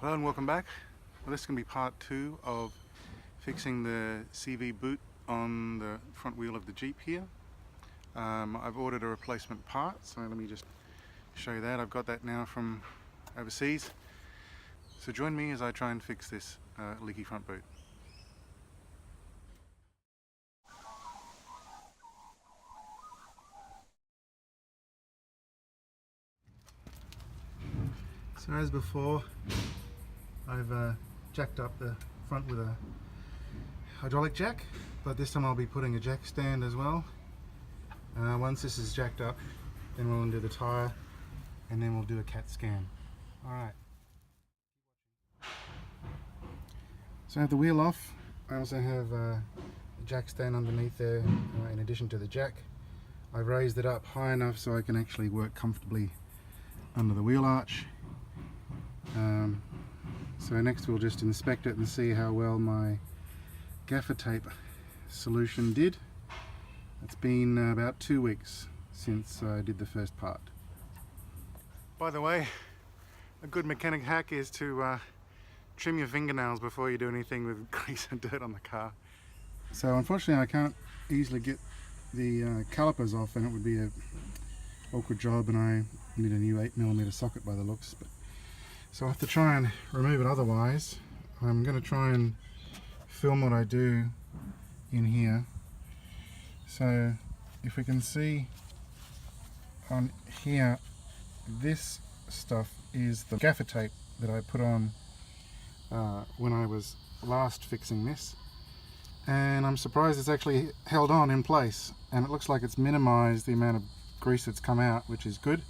Hello and welcome back. Well, this is going to be part 2 of fixing the CV boot on the front wheel of the Jeep here. I've ordered a replacement part, so let me just show you that. I've got that now from overseas. So join me as I try and fix this leaky front boot. So as before, I've jacked up the front with a hydraulic jack, but this time I'll be putting a jack stand as well. Once this is jacked up, then we'll undo the tyre and then we'll do a CAT scan. Alright. So I have the wheel off. I also have a jack stand underneath there in addition to the jack. I've raised it up high enough so I can actually work comfortably under the wheel arch. So next we'll just inspect it and see how well my gaffer tape solution did. It's been about 2 weeks since I did the first part. By the way, a good mechanic hack is to trim your fingernails before you do anything with grease and dirt on the car. So unfortunately I can't easily get the calipers off, and it would be an awkward job, and I need a new 8mm socket by the looks. So I have to try and remove it otherwise. I'm going to try and film what I do in here. So if we can see on here, this stuff is the gaffer tape that I put on when I was last fixing this. And I'm surprised it's actually held on in place, and it looks like it's minimized the amount of grease that's come out, which is good.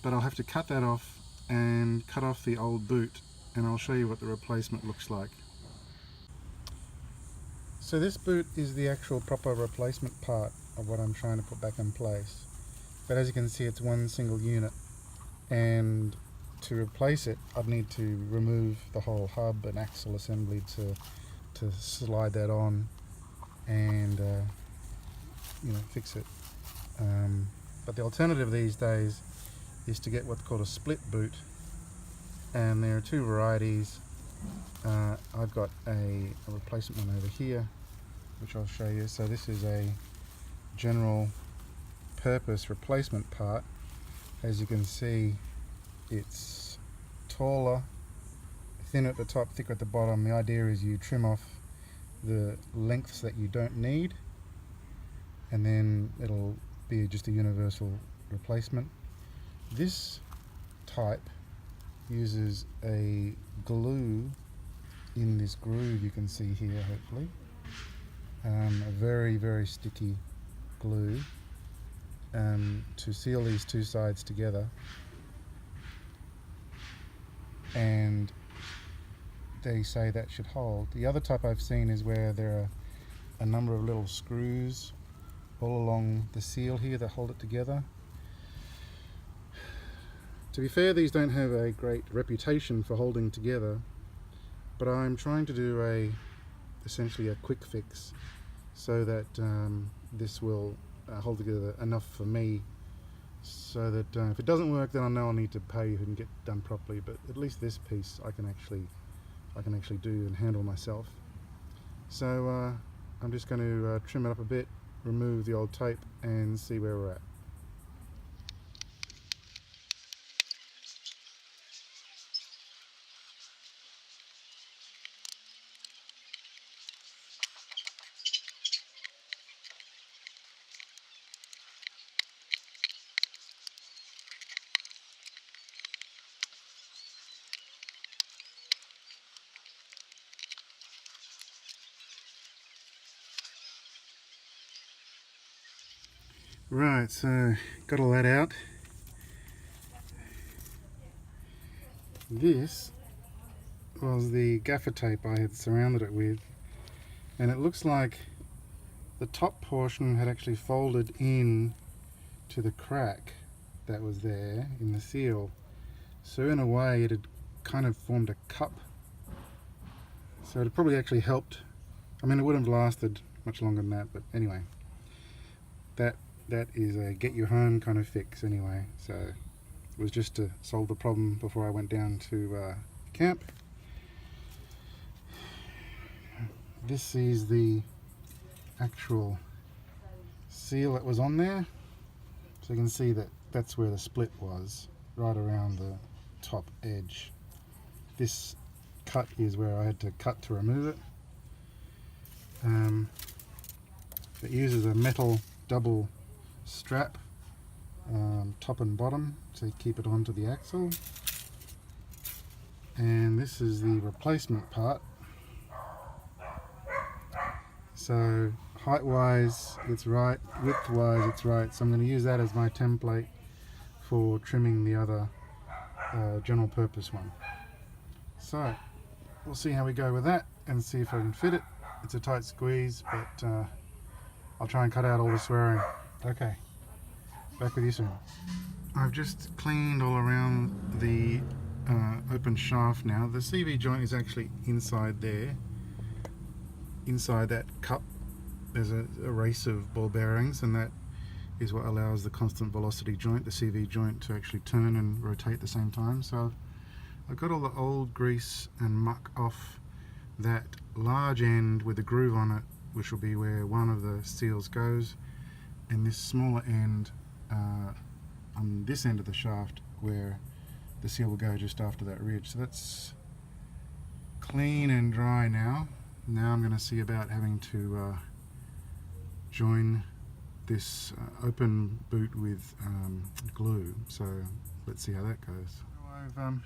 But I'll have to cut that off and cut off the old boot, and I'll show you what the replacement looks like. So this boot is the actual proper replacement part of what I'm trying to put back in place. But as you can see, it's one single unit, and to replace it I'd need to remove the whole hub and axle assembly to slide that on and fix it. But the alternative these days is to get what's called a split boot, and there are two varieties. I've got a replacement one over here which I'll show you. So this is a general purpose replacement part. As you can see, it's taller, thinner at the top, thicker at the bottom. The idea is you trim off the lengths that you don't need, and then it'll be just a universal replacement. This type uses a glue in this groove you can see here, hopefully. A very, very sticky glue to seal these two sides together. And they say that should hold. The other type I've seen is where there are a number of little screws all along the seal here that hold it together. To be fair, these don't have a great reputation for holding together, but I'm trying to do essentially a quick fix so that this will hold together enough for me, so that if it doesn't work, then I know I'll need to pay and get done properly. But at least this piece I can actually do and handle myself. So I'm just going to trim it up a bit, remove the old tape, and see where we're at. Right, so got all that out. This was the gaffer tape I had surrounded it with, and it looks like the top portion had actually folded in to the crack that was there in the seal. So in a way it had kind of formed a cup. So it probably actually helped. I mean, it wouldn't have lasted much longer than that, but anyway. That is a get you home kind of fix anyway. So It was just to solve the problem before I went down to camp. This is the actual seal that was on there. So you can see that that's where the split was, right around the top edge. This cut is where I had to cut to remove it. It uses a metal double strap, top and bottom, to keep it onto the axle. And this is the replacement part. So height wise it's right, width wise it's right, so I'm going to use that as my template for trimming the other general purpose one. So we'll see how we go with that and see if I can fit it. It's a tight squeeze, but I'll try and cut out all the swearing. Okay, back with you soon. I've just cleaned all around the open shaft now. The CV joint is actually inside there. Inside that cup there's a race of ball bearings, and that is what allows the constant velocity joint, the CV joint, to actually turn and rotate at the same time. So I've got all the old grease and muck off that large end with the groove on it, which will be where one of the seals goes, and this smaller end on this end of the shaft where the seal will go just after that ridge. So that's clean and dry now. Now I'm going to see about having to join this open boot with glue. So let's see how that goes. I've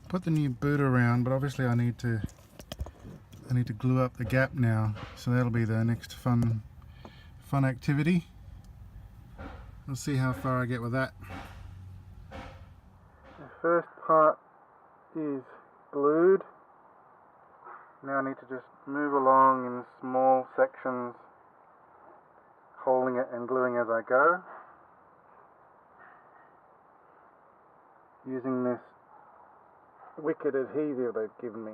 put the new boot around, but obviously I need to glue up the gap now. So that'll be the next fun activity. We'll see how far I get with that. The first part is glued. Now I need to just move along in small sections, holding it and gluing as I go, using this wicked adhesive they've given me.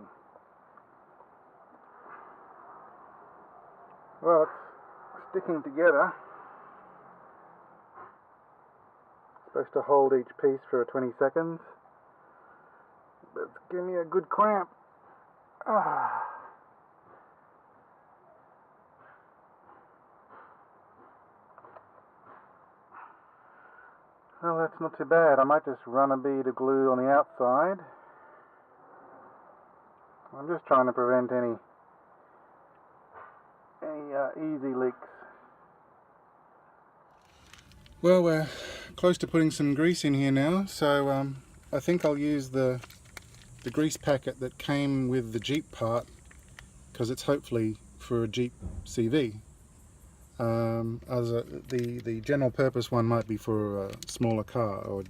Well, it's sticking together. It's supposed to hold each piece for 20 seconds, but it's giving me a good cramp. Well, that's not too bad. I might just run a bead of glue on the outside. I'm just trying to prevent any easy leaks. Well, we're close to putting some grease in here now, so I think I'll use the grease packet that came with the Jeep part, because it's hopefully for a Jeep CV. The general purpose one might be for a smaller car, or a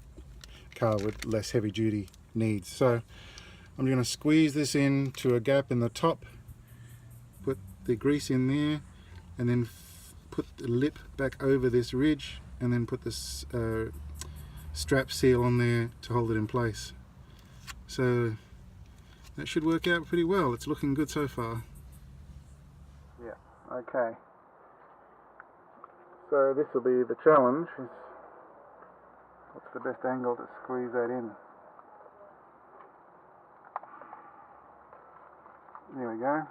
car with less heavy duty needs. So I'm going to squeeze this into a gap in the top, put the grease in there, and then put the lip back over this ridge, and then put this strap seal on there to hold it in place. So that should work out pretty well. It's looking good so far. Yeah, okay. So this will be the challenge, is what's the best angle to squeeze that in. There we go.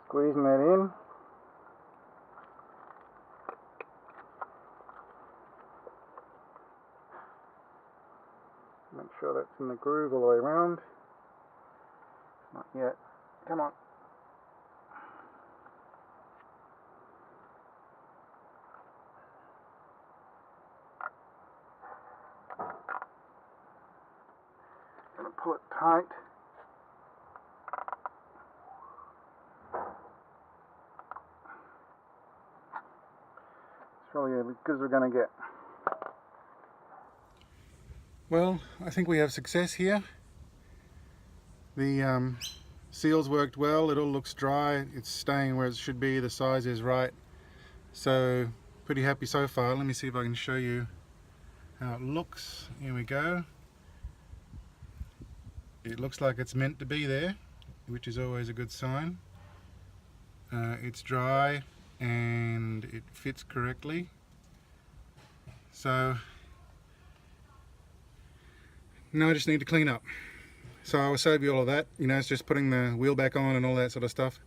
Squeezing that in. Make sure that's in the groove all the way around. Not yet. Come on. Gonna pull it tight. It's probably as good as we're gonna get. Well, I think we have success here. The seals worked well, it all looks dry, it's staying where it should be, the size is right. So, pretty happy so far. Let me see if I can show you how it looks. Here we go. It looks like it's meant to be there, which is always a good sign. It's dry, and it fits correctly. So now I just need to clean up. So I will save you all of that. You know, it's just putting the wheel back on and all that sort of stuff.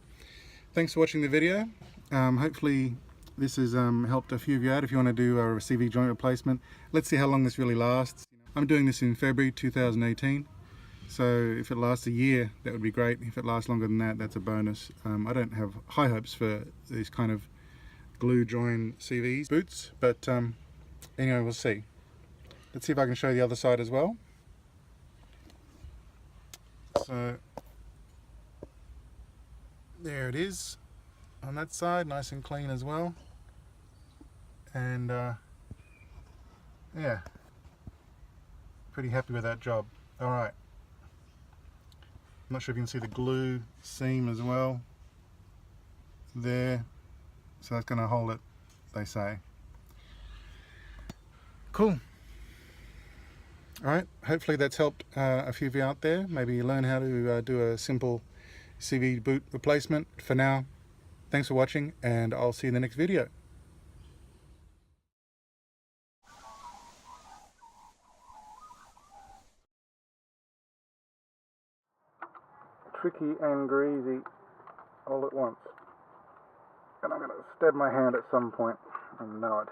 Thanks for watching the video. Hopefully this has helped a few of you out if you want to do a CV joint replacement. Let's see how long this really lasts. I'm doing this in February 2018. So if it lasts a year, that would be great. If it lasts longer than that, that's a bonus. I don't have high hopes for these kind of glue join CVs boots, but anyway, we'll see. Let's see if I can show you the other side as well. So there it is on that side, nice and clean as well. And yeah, pretty happy with that job. All right. I'm not sure if you can see the glue seam as well there, so that's going to hold it, they say. Cool. Alright, hopefully that's helped a few of you out there. Maybe you learn how to do a simple CV boot replacement. For now, thanks for watching, and I'll see you in the next video. Tricky and greasy all at once. And I'm going to stab my hand at some point, I know it.